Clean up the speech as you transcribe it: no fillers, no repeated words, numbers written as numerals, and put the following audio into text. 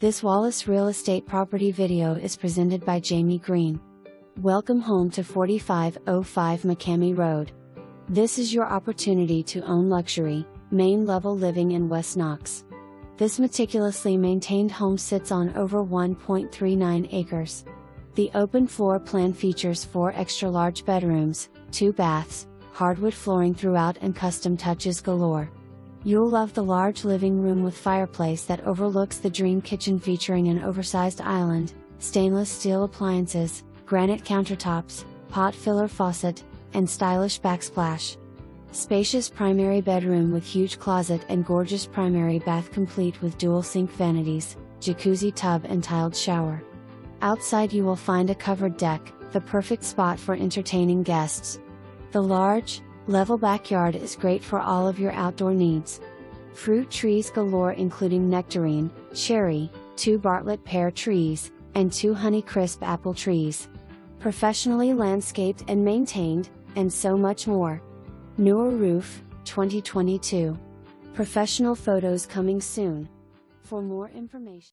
This Wallace Real Estate property video is presented by Jamie Green. Welcome home to 4505 McKamey Road. This is your opportunity to own luxury, main-level living in West Knox. This meticulously maintained home sits on over 1.39 acres. The open floor plan features 4 extra-large bedrooms, 2 baths, hardwood flooring throughout and custom touches galore. You'll love the large living room with fireplace that overlooks the dream kitchen featuring an oversized island, stainless steel appliances, granite countertops, pot filler faucet, and stylish backsplash. Spacious primary bedroom with huge closet and gorgeous primary bath complete with dual sink vanities, jacuzzi tub and tiled shower. Outside you will find a covered deck, the perfect spot for entertaining guests. The large, level backyard is great for all of your outdoor needs. Fruit trees galore including nectarine, cherry, 2 Bartlett pear trees, and 2 Honeycrisp apple trees. Professionally landscaped and maintained, and so much more. Newer roof, 2022. Professional photos coming soon. For more information.